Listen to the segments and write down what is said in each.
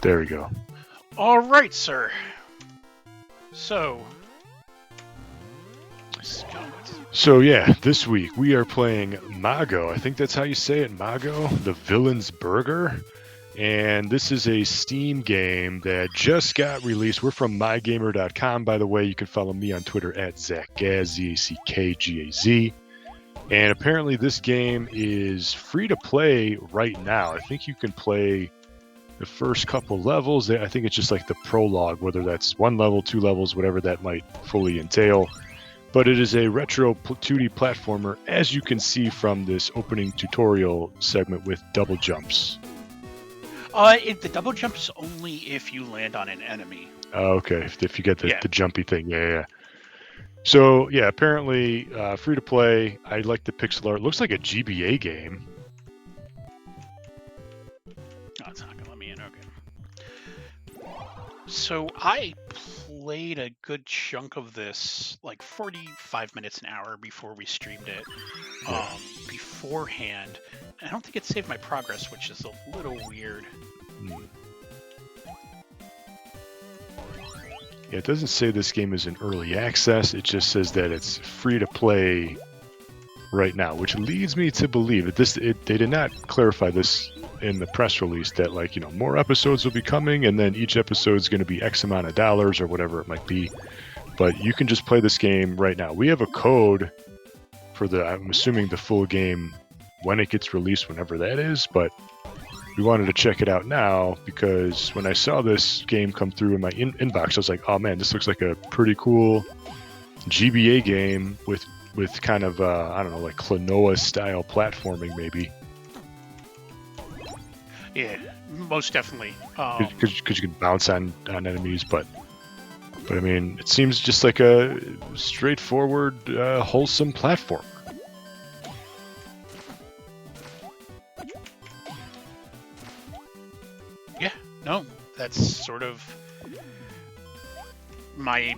There we go. All right, sir. So, So yeah, this week we are playing Mago. I think that's how you say it, Mago, the Villain's Burger. And this is a Steam game that just got released. We're from mygamer.com, by the way. You can follow me on Twitter at Zackgaz, Z-A-C-K-G-A-Z. And apparently this game is free to play right now. I think you can play the first couple levels. I think it's just like the prologue, whether that's 1 level, 2 levels, whatever that might fully entail. But it is a retro 2D platformer, as you can see from this opening tutorial segment with double jumps. The double jump is only if you land on an enemy. Oh, okay, if you get the jumpy thing, yeah. So, yeah, apparently free to play. I like the pixel art. It looks like a GBA game. Oh, it's not going to let me in. Okay. So I played a good chunk of this, like 45 minutes, an hour before we streamed it. Beforehand, I don't think it saved my progress, which is a little weird. Yeah, it doesn't say this game is in early access. It just says that it's free to play right now, which leads me to believe that they did not clarify this in the press release, that more episodes will be coming, and then each episode is going to be X amount of dollars or whatever it might be. But you can just play this game right now. We have a code for I'm assuming the full game when it gets released, whenever that is, but we wanted to check it out now because when I saw this game come through in my inbox, I was like, oh man, this looks like a pretty cool GBA game with kind of, I don't know, like Klonoa style platforming maybe. Yeah, most definitely. Because you can bounce on enemies, but I mean, it seems just like a straightforward, wholesome platformer. Yeah, no, that's sort of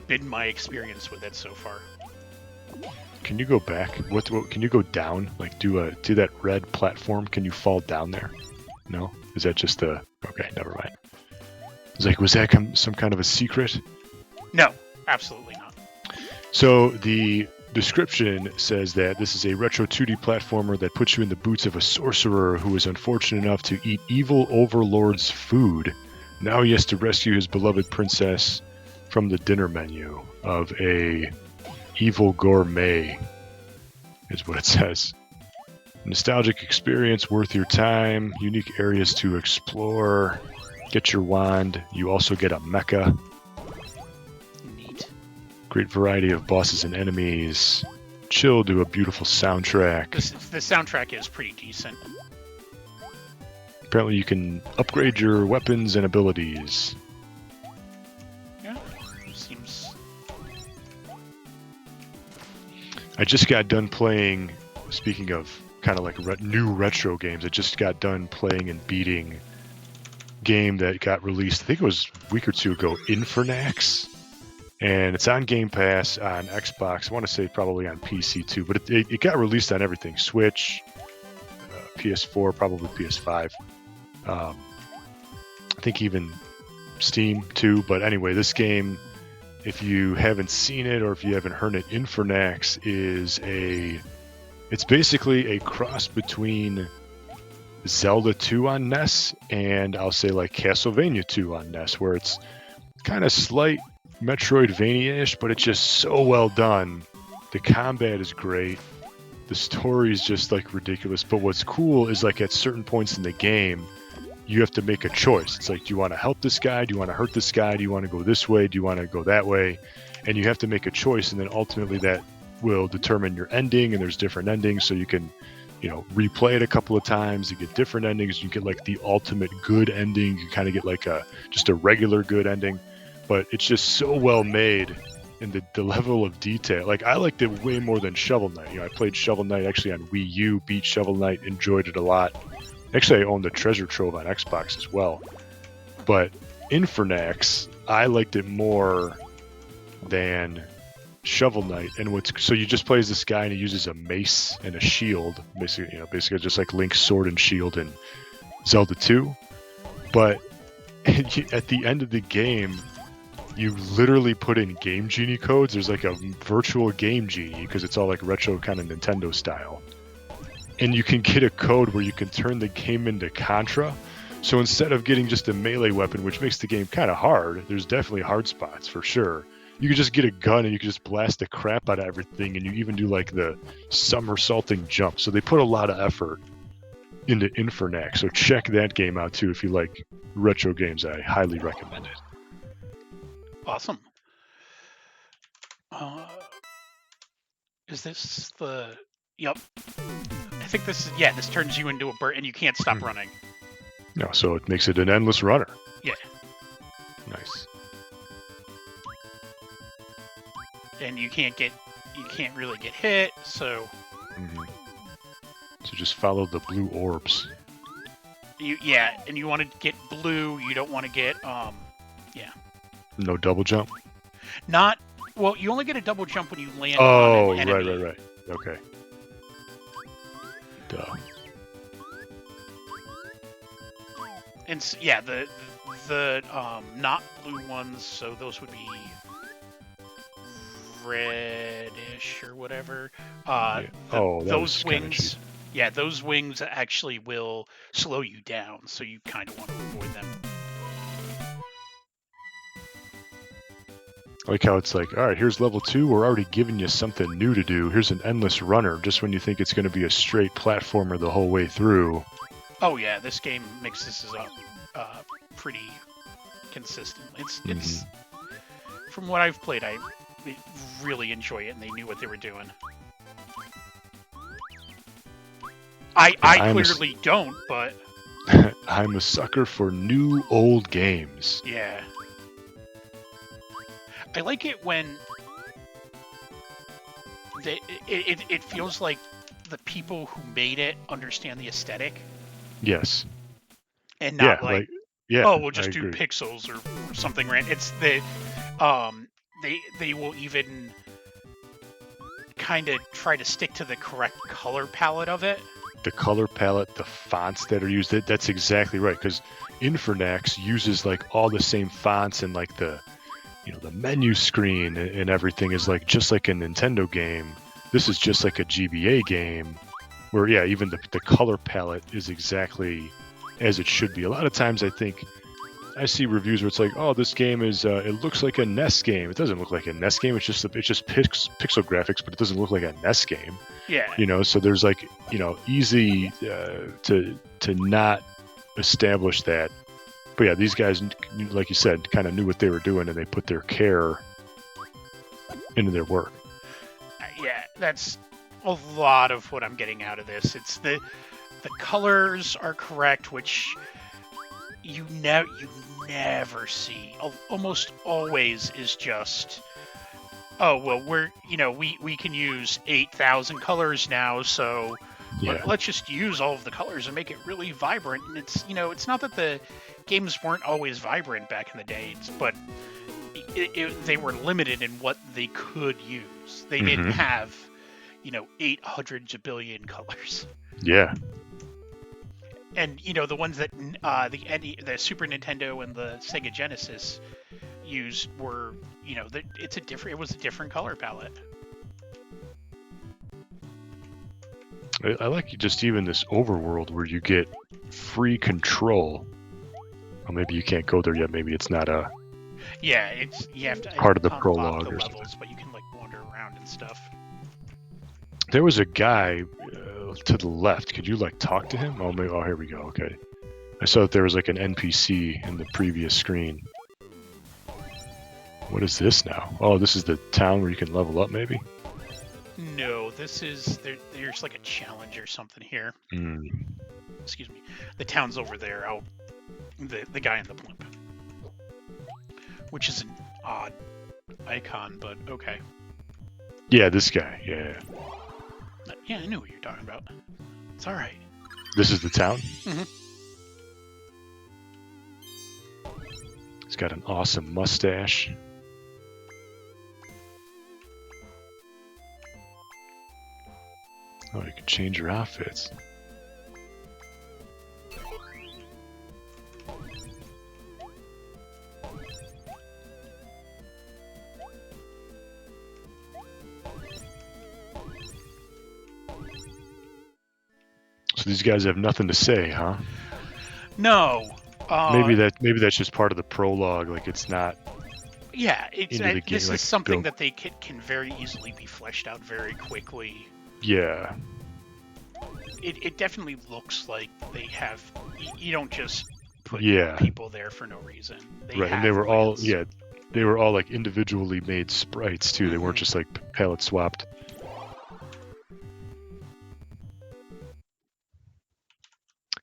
been my experience with it so far. Can you go back? What can you go down? Like do that red platform? Can you fall down there? No? Is that just a... Okay, never mind. It's like, was that some kind of a secret? No, absolutely not. So the description says that this is a retro 2D platformer that puts you in the boots of a sorcerer who is unfortunate enough to eat evil overlord's food. Now he has to rescue his beloved princess from the dinner menu of a evil gourmet, is what it says. Nostalgic experience worth your time, unique areas to explore, get your wand, you also get a mecha. Neat. Great variety of bosses and enemies, chill to a beautiful soundtrack. The soundtrack is pretty decent. Apparently you can upgrade your weapons and abilities. Yeah, seems... I just got done playing, speaking of kind of like new retro games, I just got done playing and beating game that got released, I think it was a week or two ago, Infernax. And it's on Game Pass on Xbox. I want to say probably on PC too, but it got released on everything. Switch, PS4, probably PS5. I think even Steam too. But anyway, this game, if you haven't seen it or if you haven't heard it, Infernax it's basically a cross between Zelda 2 on NES and I'll say like Castlevania 2 on NES, where it's kind of slight Metroidvania-ish, but it's just so well done. The combat is great. The story is just like ridiculous. But what's cool is like at certain points in the game, you have to make a choice. It's like, do you want to help this guy? Do you want to hurt this guy? Do you want to go this way? Do you want to go that way? And you have to make a choice, and then ultimately that will determine your ending, and there's different endings, so you can replay it a couple of times. You get different endings. You get like the ultimate good ending. You kind of get like just a regular good ending, but it's just so well made, and the level of detail. Like, I liked it way more than Shovel Knight. I played Shovel Knight actually on Wii U, beat Shovel Knight, enjoyed it a lot. Actually, I own the Treasure Trove on Xbox as well. But Infernax, I liked it more than Shovel Knight. And so you just play as this guy, and he uses a mace and a shield, basically just like Link's sword and shield in Zelda 2. But And at the end of the game, you literally put in Game Genie codes. There's like a virtual Game Genie because it's all like retro kind of Nintendo style. And you can get a code where you can turn the game into Contra. So instead of getting just a melee weapon, which makes the game kind of hard, there's definitely hard spots for sure. You could just get a gun and you could just blast the crap out of everything, and you even do like the somersaulting jump. So they put a lot of effort into Infernax. So check that game out too if you like retro games. I highly recommend it. Awesome. Is this the... Yep. I think this is... Yeah, this turns you into a bird and you can't stop running. No, so it makes it an endless runner. Yeah. Nice. And you can't really get hit, so... So just follow the blue orbs. Yeah, and you want to get blue, you don't want to get, yeah. No double jump? Not... Well, you only get a double jump when you land on an enemy. Right. Okay. Duh. And yeah, the not blue ones, so those would be reddish or whatever. Those wings. Yeah, those wings actually will slow you down, so you kind of want to avoid them. I like how it's like, all right, here's level 2. We're already giving you something new to do. Here's an endless runner, just when you think it's going to be a straight platformer the whole way through. Oh yeah, this game mixes up pretty consistently. It's from what I've played, I really enjoy it, and they knew what they were doing. I clearly don't, but I'm a sucker for new old games. Yeah. I like it when it feels like the people who made it understand the aesthetic. Yes. And not we'll just do agree. pixels or something, right? It's the they will even kind of try to stick to the correct color palette of it. The color palette, the fonts that are used, that's exactly right, because Infernax uses like all the same fonts, and like the menu screen and everything is like just like a Nintendo game. This is just like a GBA game where even the color palette is exactly as it should be. A lot of times I think I see reviews where it's like, oh, this game is it looks like a NES game. It doesn't look like a NES game. It's just pixel graphics, but it doesn't look like a NES game. Yeah. So there's like easy to not establish that. But yeah, these guys, like you said, kind of knew what they were doing, and they put their care into their work. Yeah, that's a lot of what I'm getting out of this. It's the colors are correct, which you never see. Almost always is just, oh well, we can use 8,000 colors now, so let's just use all of the colors and make it really vibrant. And it's not that the games weren't always vibrant back in the day, but they were limited in what they could use. They didn't have 800 billion colors. Yeah. And the ones that the Super Nintendo and the Sega Genesis used were it was a different color palette. I like just even this overworld where you get free control. Well, maybe you can't go there yet. Maybe it's not a you have to part of the unlock prologue the or levels, something. but you can like wander around and stuff. There was a guy to the left. Could you like talk to him? Oh, maybe. Oh, here we go. Okay. I saw that there was like an NPC in the previous screen. What is this now? Oh, this is the town where you can level up, maybe? No, this is there's like a challenge or something here. Excuse me. The town's over there. The guy in the blimp, which is an odd icon, but okay. Yeah, this guy. Yeah. Yeah, I knew what you're talking about. It's all right. This is the town? Mm-hmm. He's got an awesome mustache. Oh, you can change your outfits. So these guys have nothing to say, huh? No. Maybe that's just part of the prologue. Like it's not Yeah, into the game. this Like is something built. that they can very easily be fleshed out very quickly. Yeah. It definitely looks like they have. You don't just put Yeah. people there for no reason. They Right. And have they were all plans. they were all like individually made sprites too. They weren't just like palette swapped.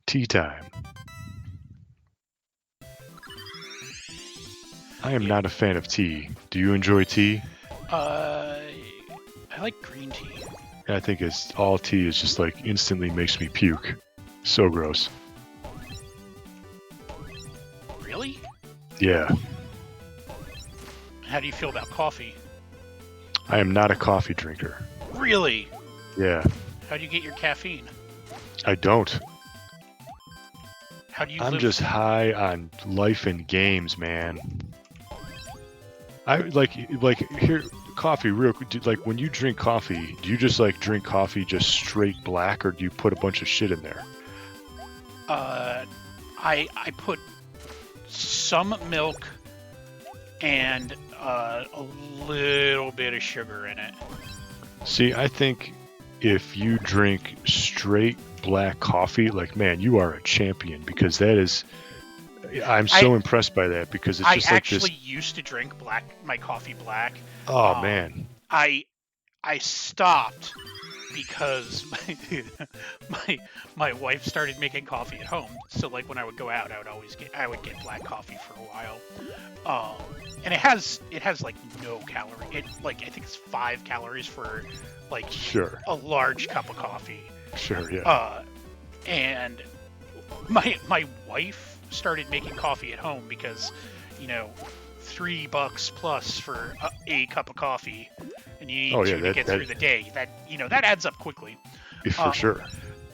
Tea time. I am Yeah. not a fan of tea. Do you enjoy tea? I like green tea. I think it's all tea is just like instantly makes me puke. So gross. Really? Yeah. How do you feel about coffee? I am not a coffee drinker. Really? Yeah. How do you get your caffeine? I don't. How do you I'm live? just high on life and games, man. I like here coffee real quick. Like when you drink coffee, do you just like drink coffee just straight black, or do you put a bunch of shit in there? I put some milk and a little bit of sugar in it. See, I think if you drink straight black coffee, like man, you are a champion because that is. I'm so impressed by that because it's just I like this. actually used to drink my coffee black. Oh man. I stopped because my wife started making coffee at home. So like when I would go out, I would get black coffee for a while. And it has like no calorie. It like I think it's 5 calories for like Sure. a large cup of coffee. Sure. Yeah. And my wife started making coffee at home because, you know, $3 plus for a cup of coffee, and you need to get through the day. That adds up quickly. For sure.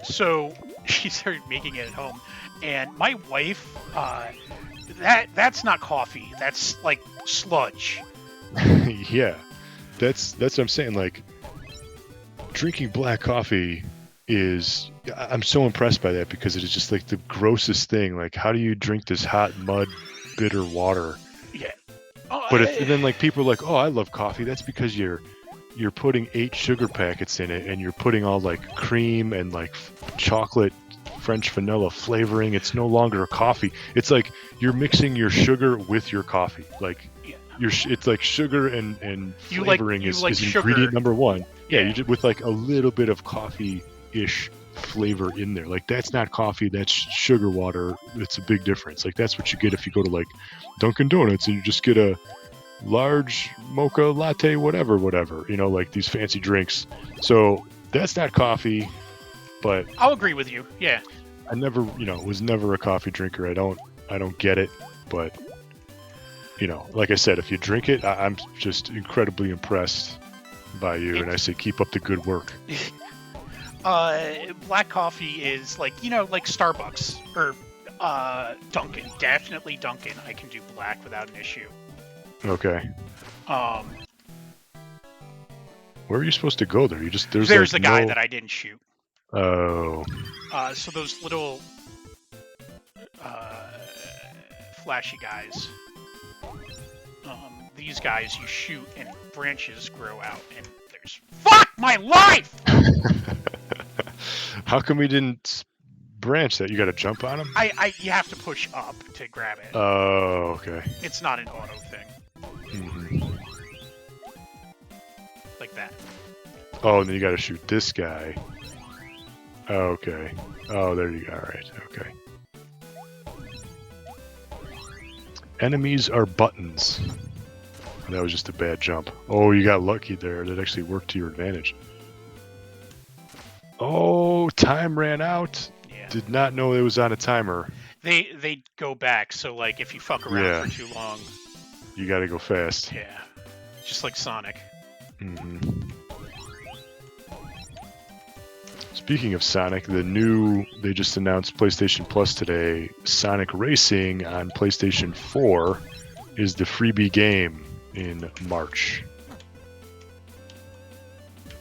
So she started making it at home, and my wife, that's not coffee. That's like sludge. Yeah, that's what I'm saying. Like drinking black coffee is. I'm so impressed by that because it is just like the grossest thing. Like, how do you drink this hot mud, bitter water? Yeah. But then like people are like, oh, I love coffee. That's because you're putting 8 sugar packets in it, and you're putting all like cream and like chocolate French vanilla flavoring. It's no longer a coffee. It's like you're mixing your sugar with your coffee. Like it's like sugar and flavoring is ingredient number 1. Yeah, you just with like a little bit of coffee-ish flavor in there. Like that's not coffee, that's sugar water. It's a big difference. Like that's what you get if you go to like Dunkin' Donuts and you just get a large mocha latte, whatever, like these fancy drinks. So that's not coffee, but I'll agree with you. Yeah. I never, was never a coffee drinker. I don't get it, but like I said, if you drink it, I'm just incredibly impressed by you, and I say keep up the good work. Black coffee is like like Starbucks or Dunkin'. Definitely Dunkin'. I can do black without an issue. Okay. Where are you supposed to go there? There's like the guy that I didn't shoot. Oh. So those little flashy guys. These guys you shoot and branches grow out, and there's fuck my life. How come we didn't branch that? You got to jump on them? You have to push up to grab it. Oh, okay. It's not an auto thing. Mm-hmm. Like that. Oh, and then you got to shoot this guy. Okay. Oh, there you go. All right. Okay. Enemies are buttons. That was just a bad jump. Oh, you got lucky there. That actually worked to your advantage. Oh, time ran out. Yeah. Did not know it was on a timer. They go back, so like if you fuck around for too long, you got to go fast. Yeah. Just like Sonic. Mm-hmm. Speaking of Sonic, they just announced PlayStation Plus today. Sonic Racing on PlayStation 4 is the freebie game in March.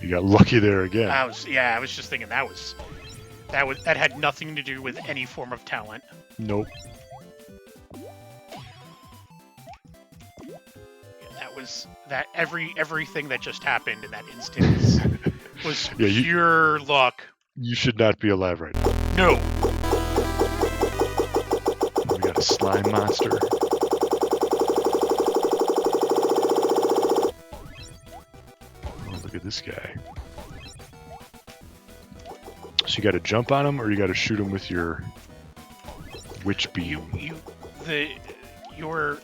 You got lucky there again. I was just thinking that That had nothing to do with any form of talent. Nope. That everything that just happened in that instance was Yeah, pure luck. You should not be alive right now. No. We got a slime monster. Oh, look at this guy. So you got to jump on him, or you got to shoot him with your witch beam. There you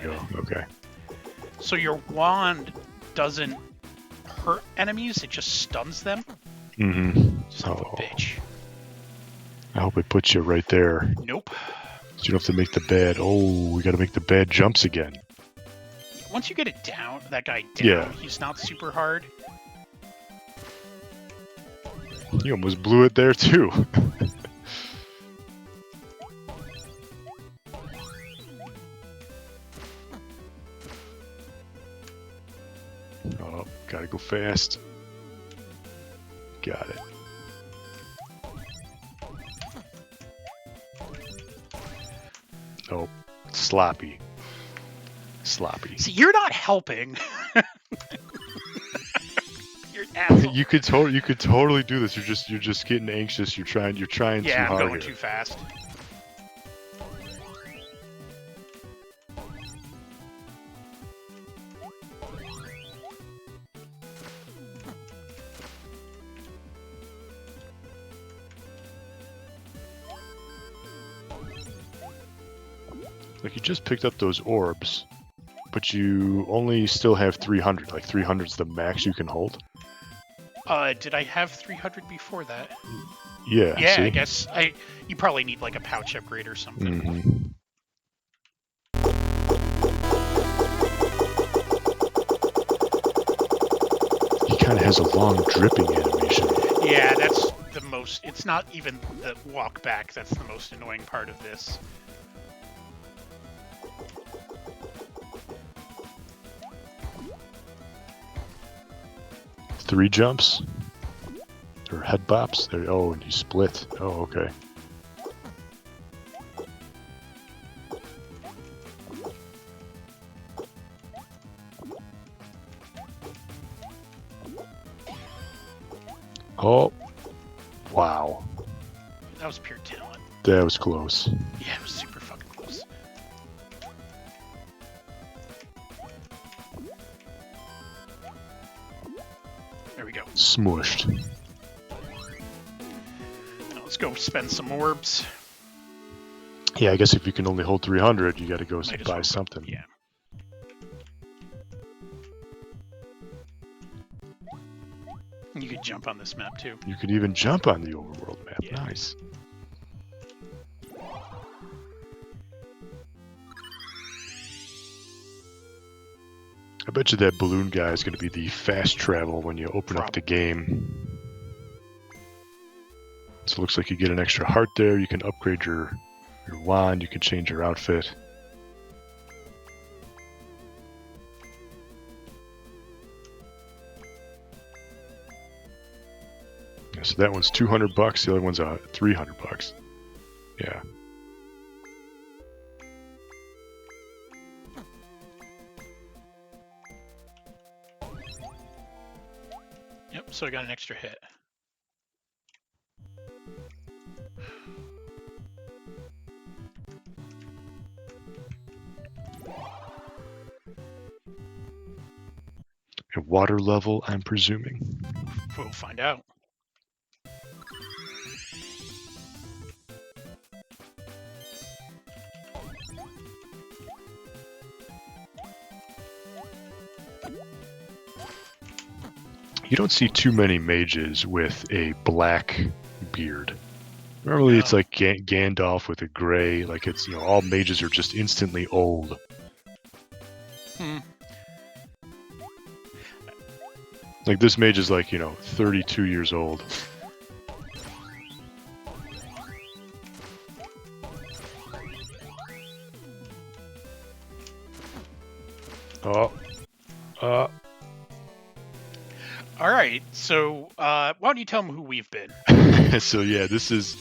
go. Okay. So your wand doesn't hurt enemies; it just stuns them. Mm-hmm. Son of a bitch. I hope it puts you right there. Nope. So you don't have to make the bad. Oh, we got to make the bad jumps again. Once you get it down, that guy down, he's not super hard. You almost blew it there too. Oh, gotta go fast. Got it. Oh, sloppy. Sloppy. See, you're not helping. You're an asshole. You could totally do this. You're just getting anxious. You're trying too hard. Yeah, I'm going here. too fast. Like, you just picked up those orbs, but you only still have 300. Like, 300 is the max you can hold. Did I have 300 before that? Yeah. Yeah, see? I guess you probably need like a pouch upgrade or something. Mm-hmm. He kind of has a long dripping animation. Yeah, that's the most. It's not even the walk back. That's the most annoying part of this. Three jumps? Or head bops? There, oh, and you split. Oh, okay. Oh, wow. That was pure talent. That was close. Yeah, it was super fucking close. There we go. Smushed. Now let's go spend some orbs. Yeah, I guess if you can only hold 300, you got to go Might as buy well. something. Yeah. You could jump on this map too. You could even jump on the overworld map. Yeah. Nice. I bet you that balloon guy is going to be the fast travel when you open up the game. So it looks like you get an extra heart there. You can upgrade your wand. You can change your outfit. Yeah, so that one's $200. The other one's $300. Yeah. Yep, so I got an extra hit. A water level, I'm presuming. We'll find out. You don't see too many mages with a black beard. Normally it's like Gandalf with a gray, like it's, all mages are just instantly old. Like this mage is like, 32 years old. Oh. All right, so why don't you tell them who we've been? So yeah, this is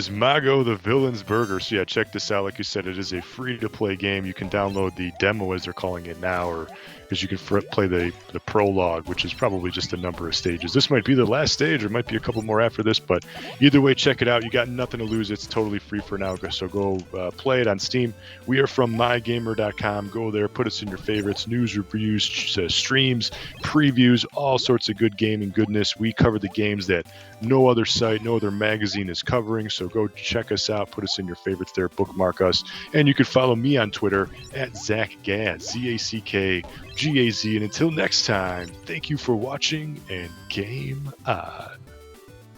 Mago the Villain's Burger. So yeah, check this out. Like you said, it is a free-to-play game. You can download the demo, as they're calling it now, or because you can play the prologue, which is probably just a number of stages. This might be the last stage, or might be a couple more after this. But either way, check it out. You got nothing to lose. It's totally free for now. So go play it on Steam. We are from mygamer.com. Go there, put us in your favorites, news, reviews, streams, previews, all sorts of good gaming goodness. We cover the games that no other site, no other magazine is covering. So go check us out, put us in your favorites there, bookmark us, and you can follow me on Twitter at Zack Gaz, ZACKGAZ. And until next time, thank you for watching and game on.